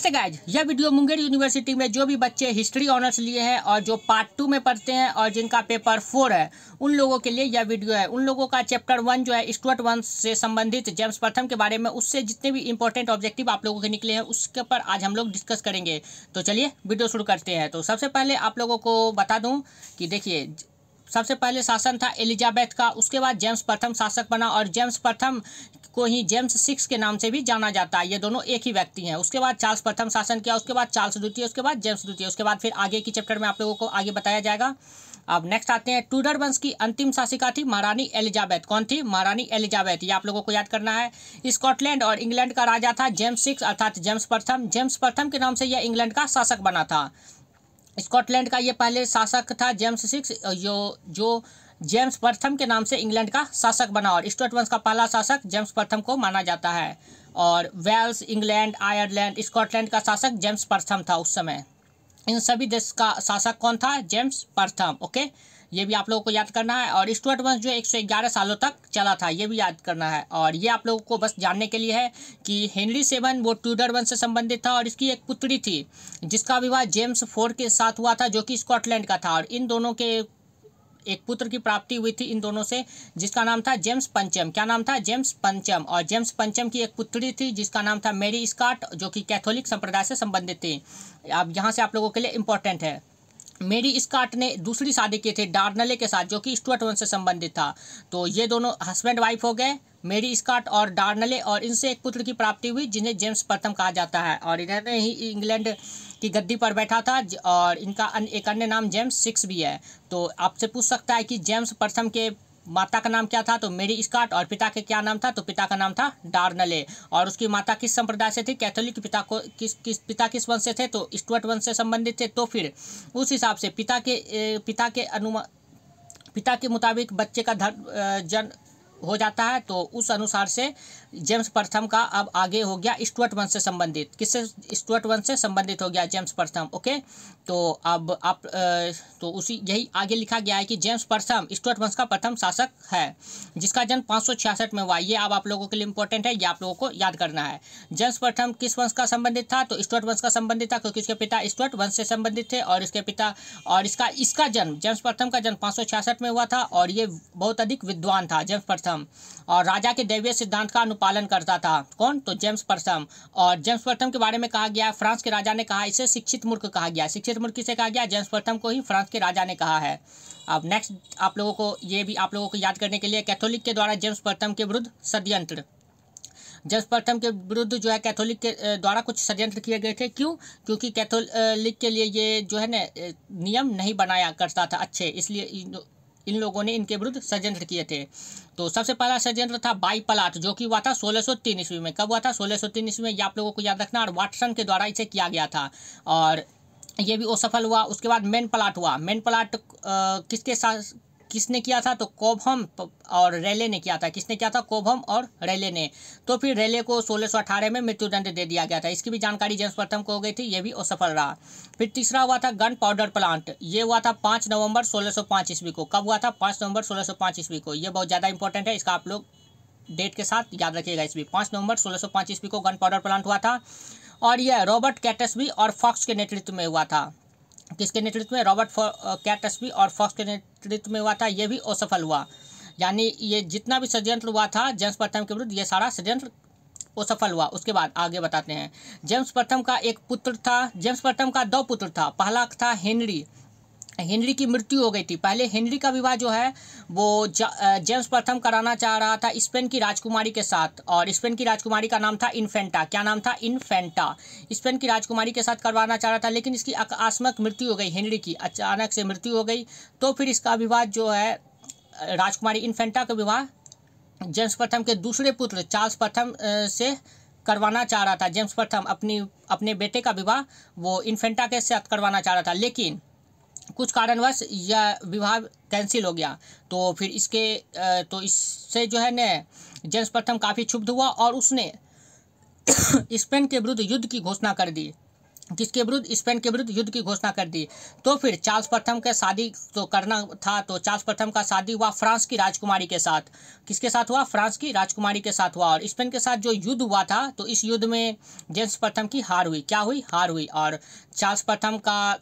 नमस्ते गाइज, यह video Munger university में जो भी बच्चे हिस्ट्री ऑनर्स लिए हैं और जो पार्ट 2 में पढ़ते हैं और जिनका पेपर 4 है उन लोगों के लिए यह वीडियो है। उन लोगों का चैप्टर 1 जो है स्टुअर्ट वंश से संबंधित जेम्स प्रथम के बारे में, उससे जितने भी इंपॉर्टेंट ऑब्जेक्टिव आप लोगों के निकले हैं उसके ऊपर आज हम लोग डिस्कस करेंगे। तो चलिए वीडियो शुरू करते हैं। तो सबसे पहले आप लोगों को बता दूँ कि देखिए, सबसे पहले शासन था एलिजाबेथ का, उसके बाद जेम्स प्रथम शासक बना और जेम्स प्रथम को ही जेम्स 6 के नाम से भी जाना जाता है। ये दोनों एक ही व्यक्ति हैं। उसके बाद चार्ल्स प्रथम शासन किया, उसके बाद चार्ल्स द्वितीय, उसके बाद जेम्स द्वितीय, उसके बाद फिर आगे की चैप्टर में आप लोगों को आगे बताया जाएगा। अब नेक्स्ट आते हैं, टूडर वंश की अंतिम शासिका थी महारानी एलिजाबेथ। कौन थी? महारानी एलिजाबेथ। ये आप लोगों को याद करना है। स्कॉटलैंड और इंग्लैंड का राजा था जेम्स 6 अर्थात जेम्स प्रथम। जेम्स प्रथम के नाम से यह इंग्लैंड का शासक बना था। स्कॉटलैंड का ये पहले शासक था जेम्स 6, जो जेम्स प्रथम के नाम से इंग्लैंड का शासक बना और स्टुअर्ट वंश का पहला शासक जेम्स प्रथम को माना जाता है। और वेल्स, इंग्लैंड, आयरलैंड, स्कॉटलैंड का शासक जेम्स प्रथम था उस समय। इन सभी देश का शासक कौन था? जेम्स प्रथम। ओके, ये भी आप लोगों को याद करना है। और स्टुअर्ट वंश जो 111 सालों तक चला था, ये भी याद करना है। और ये आप लोगों को बस जानने के लिए है कि हेनरी 7 वो टूडर वंश से संबंधित था और इसकी एक पुत्री थी जिसका विवाह जेम्स 4 के साथ हुआ था जो कि स्कॉटलैंड का था। और इन दोनों के एक पुत्र की प्राप्ति हुई थी इन दोनों से, जिसका नाम था जेम्स पंचम। क्या नाम था? जेम्स पंचम। और जेम्स पंचम की एक पुत्री थी जिसका नाम था मैरी स्कॉट, जो कि कैथोलिक संप्रदाय से संबंधित थी। अब यहाँ से आप लोगों के लिए इंपॉर्टेंट है, मैरी स्कॉट ने दूसरी शादी की थी डार्नले के साथ जो कि स्टुअर्ट वंश से संबंधित था। तो ये दोनों हस्बैंड वाइफ हो गए, मैरी स्कॉट और डार्नले, और इनसे एक पुत्र की प्राप्ति हुई जिन्हें जेम्स प्रथम कहा जाता है। और इन्होंने ही इंग्लैंड की गद्दी पर बैठा था और इनका एक अन्य नाम जेम्स 6 भी है। तो आपसे पूछ सकता है कि जेम्स प्रथम के माता का नाम क्या था? तो मैरी स्कॉट। और पिता के क्या नाम था? तो पिता का नाम था डार्नले। और उसकी माता किस संप्रदाय से थी? कैथोलिक। पिता को पिता किस वंश से थे? तो स्टुअर्ट वंश से संबंधित थे। तो फिर उस हिसाब से पिता के मुताबिक बच्चे का जन्म हो जाता है। तो उस अनुसार से जेम्स प्रथम का अब आगे हो गया स्टुअर्ट वंश से संबंधित। किससे? स्टुअर्ट वंश से संबंधित हो गया जेम्स प्रथम। ओके, तो अब आप तो उसी यही आगे लिखा गया है कि जेम्स प्रथम स्टुअर्ट वंश का प्रथम शासक है जिसका जन्म 566 में हुआ। ये अब आप लोगों के लिए इंपॉर्टेंट है, ये आप लोगों को याद करना है। जेम्स प्रथम किस वंश का संबंधित था? तो स्टुअर्ट वंश का संबंधित था, क्योंकि इसके पिता स्टुअर्ट वंश से संबंधित थे और इसके पिता और इसका जन्म जेम्स प्रथम का जन्म 566 में हुआ था। और ये बहुत अधिक विद्वान था जेम्स प्रथम, और राजा के दैवीय सिद्धांत का अनुपालन करता था। कौन? तो जेम्स प्रथम। और जेम्स प्रथम के बारे में कहा गया, फ्रांस के राजा ने कहा इसे शिक्षित मूर्ख कहा गया। शिक्षित मूर्ख किसे कहा गया? जेम्स प्रथम को ही फ्रांस के राजा ने कहा है। अब नेक्स्ट आप लोगों को ये भी आप लोगों को याद करने के लिए, कैथोलिक के द्वारा जेम्स प्रथम के विरुद्ध षड्यंत्र। जेम्स प्रथम के विरुद्ध जो है कैथोलिक के द्वारा कुछ षड्यंत्र किए गए थे। क्यों? क्योंकि कैथोलिक के लिए ये जो है ना नियम नहीं बनाया करता था अच्छे, इसलिए इन लोगों ने इनके विरुद्ध षड्यंत्र किए थे। तो सबसे पहला षड्यंत्र था बाई प्लाट, जो कि हुआ था 1603 ईस्वी में। कब हुआ था? 1603 ईस्वी में। ये आप लोगों को याद रखना। और वाटसन के द्वारा इसे किया गया था और ये भी असफल हुआ। उसके बाद मेन प्लाट हुआ। मेन प्लाट किसने किया था? तो कोबहम और रेले ने किया था। किसने किया था? कोबहम और रेले ने। तो फिर रेले को 1618 में मृत्युदंड दे दिया गया था। इसकी भी जानकारी जेम्स प्रथम को हो गई थी, ये भी असफल रहा। फिर तीसरा हुआ था गन पाउडर प्लांट। ये हुआ था 5 नवंबर 1605 ईस्वी को। कब हुआ था? 5 नवंबर 1605 ईस्वी को। ये बहुत ज़्यादा इंपॉर्टेंट है, इसका आप लोग डेट के साथ याद रखिएगा। इसमें 5 नवंबर 1605 ईस्वी को गन पाउडर प्लांट हुआ था। और यह रॉबर्ट कैटसबी और फॉक्स के नेतृत्व में हुआ था। किसके नेतृत्व में? रॉबर्ट कैटसबी और फॉक्स के नेतृत्व में हुआ था। ये भी असफल हुआ। यानी ये जितना भी षड्यंत्र हुआ था जेम्स प्रथम के विरुद्ध, ये सारा षड्यंत्र असफल हुआ। उसके बाद आगे बताते हैं। जेम्स प्रथम का एक पुत्र था। जेम्स प्रथम का 2 पुत्र था। पहला था हेनरी। हेनरी की मृत्यु हो गई थी। पहले हेनरी का विवाह जो है वो जेम्स प्रथम कराना चाह रहा था स्पेन की राजकुमारी के साथ, और स्पेन की राजकुमारी का नाम था इन्फेंटा। क्या नाम था? इन्फेंटा। स्पेन की राजकुमारी के साथ करवाना चाह रहा था, लेकिन इसकी अकस्मात मृत्यु हो गई। हेनरी की अचानक से मृत्यु हो गई। तो फिर इसका विवाह जो है राजकुमारी इन्फेंटा का विवाह जेम्स प्रथम के दूसरे पुत्र चार्ल्स प्रथम से करवाना चाह रहा था। जेम्स प्रथम अपने बेटे का विवाह वो इन्फेंटा के साथ करवाना चाह रहा था, लेकिन कुछ कारणवश यह विवाह कैंसिल हो गया। तो फिर इससे जो है न जेम्स प्रथम काफ़ी क्षुब्ध हुआ और उसने स्पेन के विरुद्ध युद्ध की घोषणा कर दी। किसके विरुद्ध, स्पेन के विरुद्ध युद्ध की घोषणा कर दी। तो फिर चार्ल्स प्रथम का शादी तो करना था, तो चार्ल्स प्रथम का शादी हुआ फ्रांस की राजकुमारी के साथ। किसके साथ हुआ, फ्रांस की राजकुमारी के साथ हुआ। और स्पेन के साथ जो युद्ध हुआ था तो इस युद्ध में जेम्स प्रथम की हार हुई। क्या हुई, हार हुई। और चार्ल्स प्रथम का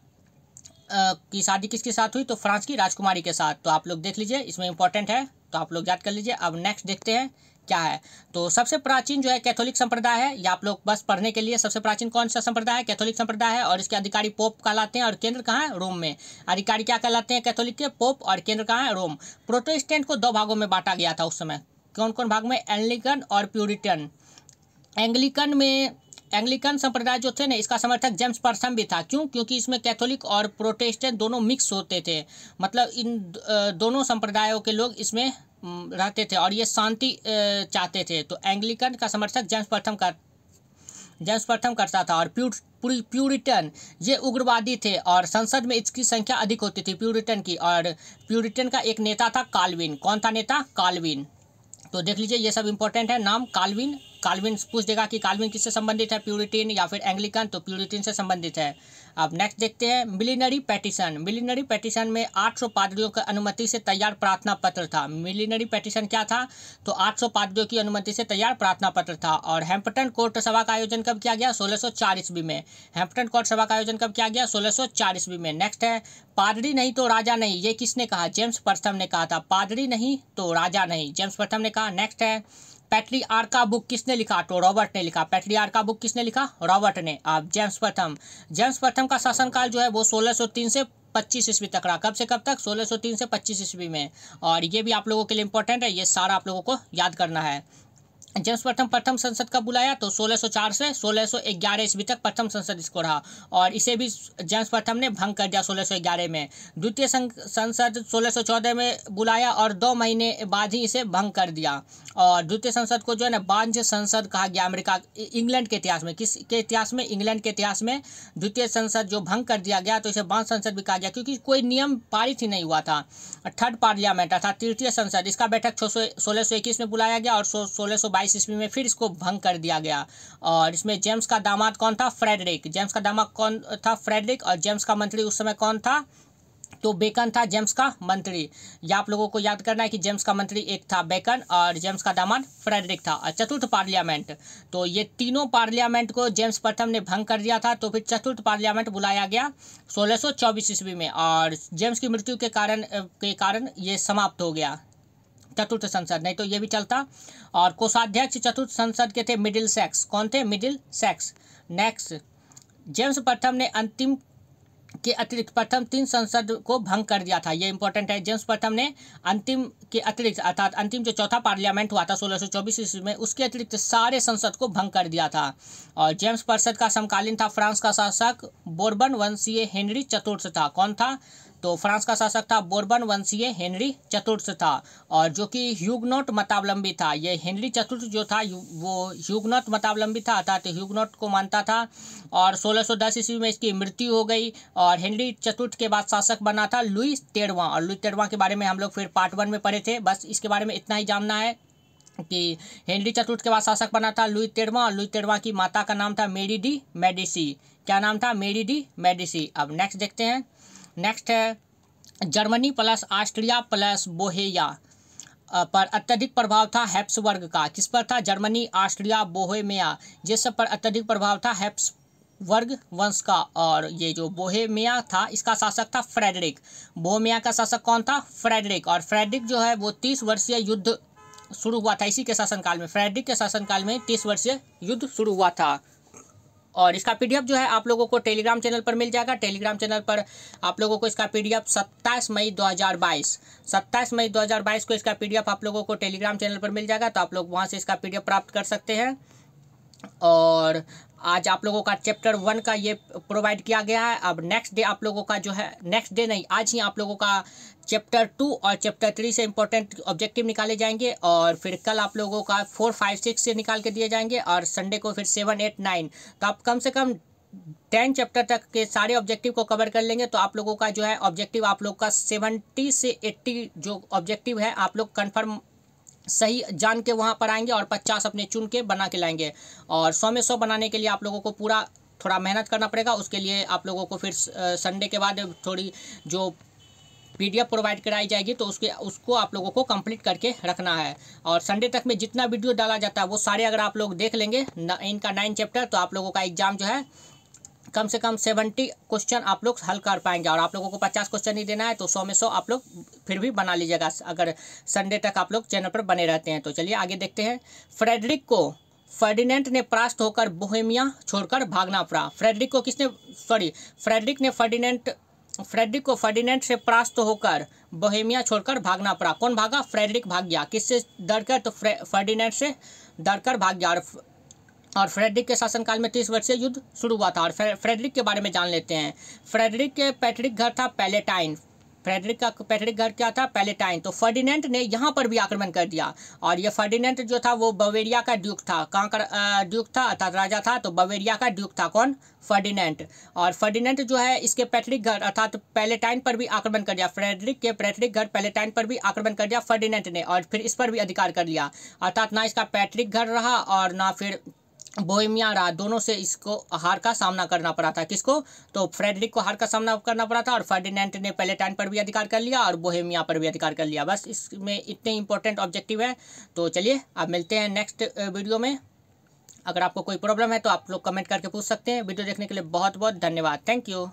की शादी किसके साथ हुई, तो फ्रांस की राजकुमारी के साथ। तो आप लोग देख लीजिए, इसमें इंपॉर्टेंट है, तो आप लोग याद कर लीजिए। अब नेक्स्ट देखते हैं क्या है। तो सबसे प्राचीन जो है कैथोलिक संप्रदाय है, या आप लोग बस पढ़ने के लिए, सबसे प्राचीन कौन सा संप्रदाय है, कैथोलिक संप्रदाय है। और इसके अधिकारी पोप कहलाते हैं, और केंद्र कहाँ है, रोम में। अधिकारी क्या कहलाते हैं, कैथोलिक के, पोप, और केंद्र कहाँ है, रोम। प्रोटेस्टेंट को 2 भागों में बांटा गया था उस समय। कौन कौन भाग में, एंग्लिकन और प्यूरिटन। एंग्लिकन संप्रदाय जो थे ना, इसका समर्थक जेम्स प्रथम भी था। क्यों, क्योंकि इसमें कैथोलिक और प्रोटेस्टेंट दोनों मिक्स होते थे। मतलब इन दोनों संप्रदायों के लोग इसमें रहते थे, और ये शांति चाहते थे। तो एंग्लिकन का समर्थक जेम्स प्रथम करता था। और प्यूरिटन ये उग्रवादी थे, और संसद में इसकी संख्या अधिक होती थी प्यूरिटन की। और प्यूरिटन का एक नेता था काल्विन। कौन था नेता, काल्विन। तो देख लीजिए, ये सब इंपॉर्टेंट है नाम। काल्विन पूछ देगा कि काल्विन किससे संबंधित है, प्यूरिटन या फिर एंग्लिकन, तो प्यूरिटन से संबंधित है। अब नेक्स्ट देखते हैं मिलिनरी पेटिशन में 800 पादरियों की अनुमति से तैयार प्रार्थना पत्र था। मिलिनरी पेटिशन क्या था, तो 800 पादरियों की अनुमति से तैयार प्रार्थना पत्र था। और हैम्पटन कोर्ट सभा का आयोजन कब किया गया, 1604 ईस्वी में। हैम्पटन कोर्ट सभा का आयोजन कब किया गया, 1604 ईस्वी में। नेक्स्ट है पादरी नहीं तो राजा नहीं, ये किसने कहा, जेम्स प्रथम ने कहा था। पादरी नहीं तो राजा नहीं, जेम्स प्रथम ने कहा। नेक्स्ट है पैट्रियार्का बुक किसने लिखा, तो रॉबर्ट ने लिखा। पैट्रियार्का बुक किसने लिखा, रॉबर्ट ने। अब जेम्स प्रथम का शासनकाल जो है वो 1603 से 25 ईस्वी तक रहा। कब से कब तक, 1603 से 25 ईस्वी में। और ये भी आप लोगों के लिए इंपॉर्टेंट है, ये सारा आप लोगों को याद करना है। जेम्स प्रथम संसद कब बुलाया, तो 1604 से 1611 ईस्वी तक प्रथम संसद इसको रहा। और इसे भी जेम्स प्रथम ने भंग कर दिया 1611 में। द्वितीय संसद 1614 में बुलाया, और 2 महीने बाद ही इसे भंग कर दिया। और द्वितीय संसद को जो है ना बांझ संसद कहा गया इंग्लैंड के इतिहास में। किस के इतिहास में, इंग्लैंड के इतिहास में द्वितीय संसद जो भंग कर दिया गया, तो इसे बांझ संसद भी कहा गया, क्योंकि कोई नियम पारित ही नहीं हुआ था। थर्ड पार्लियामेंट अर्थात तृतीय संसद, इसका बैठक 1621 में बुलाया गया, और 1622 ईस्वी में फिर इसको भंग कर दिया गया। और इसमें जेम्स का दामाद कौन था, फ्रेडरिक। जेम्स का दामाद कौन था, फ्रेडरिक। और जेम्स का मंत्री उस समय कौन था, तो बेकन था जेम्स का मंत्री। या आप लोगों को याद करना है कि जेम्स का मंत्री एक था बेकन, और जेम्स का दामाद फ्रेडरिक था। और चतुर्थ पार्लियामेंट, तो ये तीनों पार्लियामेंट को जेम्स प्रथम ने भंग कर दिया था। तो फिर चतुर्थ पार्लियामेंट बुलाया गया 1624 ईस्वी में, और जेम्स की मृत्यु के कारण ये समाप्त हो गया चतुर्थ संसद, नहीं तो ये भी चलता। और कोषाध्यक्ष चतुर्थ संसद के थे मिडिल सेक्स। कौन थे, मिडिल सेक्स। नेक्स्ट, जेम्स प्रथम ने अंतिम के अतिरिक्त प्रथम 3 संसद को भंग कर दिया था। ये इंपॉर्टेंट है। जेम्स प्रथम ने अंतिम के अतिरिक्त अर्थात अंतिम जो चौथा पार्लियामेंट हुआ था 1624 ईस्वी में, उसके अतिरिक्त सारे संसद को भंग कर दिया था। और जेम्स परिषद का समकालीन था फ्रांस का शासक बोर्बन वंशीय हेनरी चतुर्थ था। कौन था, तो फ्रांस का शासक था बोर्बन वंशीय हेनरी चतुर्थ था, और जो कि ह्यूगनॉट मतावलंबी था। ये हेनरी चतुर्थ जो था वो ह्यूगनॉट मतावलंबी था, अर्थात ह्यूगनॉट को मानता था। और 1610 ईस्वी में इसकी मृत्यु हो गई। और हेनरी चतुर्थ के बाद शासक बना था लुई 13वां। और लुई 13वां के बारे में हम लोग फिर पार्ट 1 में पढ़े थे, बस इसके बारे में इतना ही जानना है कि हेनरी चतुर्थ के बाद शासक बना था लुई 13वां। और लुई 13वां की माता का नाम था मेरी डी मेडिसी। क्या नाम था, मेरी डी मेडिसी। अब नेक्स्ट देखते हैं। नेक्स्ट है Germany plus Austria plus Bohemia पर अत्यधिक प्रभाव था हैप्सबर्ग का। किस पर था, जर्मनी, ऑस्ट्रिया, बोहेमिया, ये सब पर अत्यधिक प्रभाव था हैप्सबर्ग वंश का। और ये जो बोहेमिया था इसका शासक था फ्रेडरिक। बोहेमिया का शासक कौन था, फ्रेडरिक। और फ्रेडरिक जो है वो 30 वर्षीय युद्ध शुरू हुआ था इसी के शासनकाल में। फ्रेडरिक के शासनकाल में 30 वर्षीय युद्ध शुरू हुआ था। और इसका पीडीएफ जो है आप लोगों को टेलीग्राम चैनल पर मिल जाएगा। टेलीग्राम चैनल पर आप लोगों को इसका पीडीएफ 27 मई 2022 को इसका पीडीएफ आप लोगों को टेलीग्राम चैनल पर मिल जाएगा। तो आप लोग वहां से इसका पीडीएफ प्राप्त कर सकते हैं। और आज आप लोगों का चैप्टर 1 का ये प्रोवाइड किया गया है। अब नेक्स्ट डे आप लोगों का जो है, नेक्स्ट डे नहीं, आज ही आप लोगों का चैप्टर 2 और चैप्टर 3 से इंपॉर्टेंट ऑब्जेक्टिव निकाले जाएंगे। और फिर कल आप लोगों का 4, 5, 6 से निकाल के दिए जाएंगे। और संडे को फिर 7, 8, 9। तो आप कम से कम 10 चैप्टर तक के सारे ऑब्जेक्टिव को कवर कर लेंगे। तो आप लोगों का जो है ऑब्जेक्टिव, आप लोग का 70 से 80 जो ऑब्जेक्टिव है आप लोग कन्फर्म सही जान के वहाँ पर आएंगे, और 50 अपने चुन के बना के लाएंगे। और 100 में 100 बनाने के लिए आप लोगों को पूरा थोड़ा मेहनत करना पड़ेगा। उसके लिए आप लोगों को फिर संडे के बाद थोड़ी जो PDF प्रोवाइड कराई जाएगी तो उसको आप लोगों को कंप्लीट करके रखना है। और संडे तक में जितना वीडियो डाला जाता है वो सारे अगर आप लोग देख लेंगे इनका 9 चैप्टर, तो आप लोगों का एग्ज़ाम जो है कम से कम 70 क्वेश्चन आप लोग हल कर पाएंगे। और आप लोगों को 50 क्वेश्चन ही देना है, तो 100 में 100 आप लोग फिर भी बना लीजिएगा अगर संडे तक आप लोग चैनल पर बने रहते हैं। तो चलिए आगे देखते हैं। फ्रेडरिक को फर्डिनेंट ने परास्त होकर बोहेमिया छोड़कर भागना पड़ा। फ्रेडरिक को फर्डिनेंट से परास्त होकर बोहेमिया छोड़कर भागना पड़ा। कौन भागा? फ्रेडरिक भाग गया। किससे डरकर? तो फर्डिनेंट से डरकर भाग गया। और फ्रेडरिक के शासनकाल में 30 वर्षीय युद्ध शुरू हुआ था। और फ्रेडरिक के बारे में जान लेते हैं। फ्रेडरिक के पैतृक घर था पैलेटाइन। फ्रेडरिक का पैतृक घर क्या था? पैलेटाइन। तो फर्डिनेंट ने यहाँ पर भी आक्रमण कर दिया। और ये फर्डिनेंट जो था वो बवेरिया का ड्यूक था। कहाँ का ड्यूक था? अर्थात राजा था, तो बवेरिया का ड्यूक था। कौन? फर्डिनेंट। और फर्डिनेंट जो है इसके पैतृक घर अर्थात पैलेटाइन पर भी आक्रमण कर दिया। फ्रेडरिक के पैतृक घर पैलेटाइन पर भी आक्रमण कर दिया फर्डिनेंट ने, और फिर इस पर भी अधिकार कर लिया। अर्थात ना इसका पैतृक घर रहा और ना फिर बोहेमिया रहा। दोनों से इसको हार का सामना करना पड़ा था। किसको? तो फ्रेडरिक को हार का सामना करना पड़ा था। और फर्डिनेंट ने पैलेटाइन पर भी अधिकार कर लिया और बोहेमिया पर भी अधिकार कर लिया। बस इसमें इतने इंपॉर्टेंट ऑब्जेक्टिव है। तो चलिए अब मिलते हैं नेक्स्ट वीडियो में। अगर आपको कोई प्रॉब्लम है तो आप लोग कमेंट करके पूछ सकते हैं। वीडियो देखने के लिए बहुत बहुत धन्यवाद। Thank you.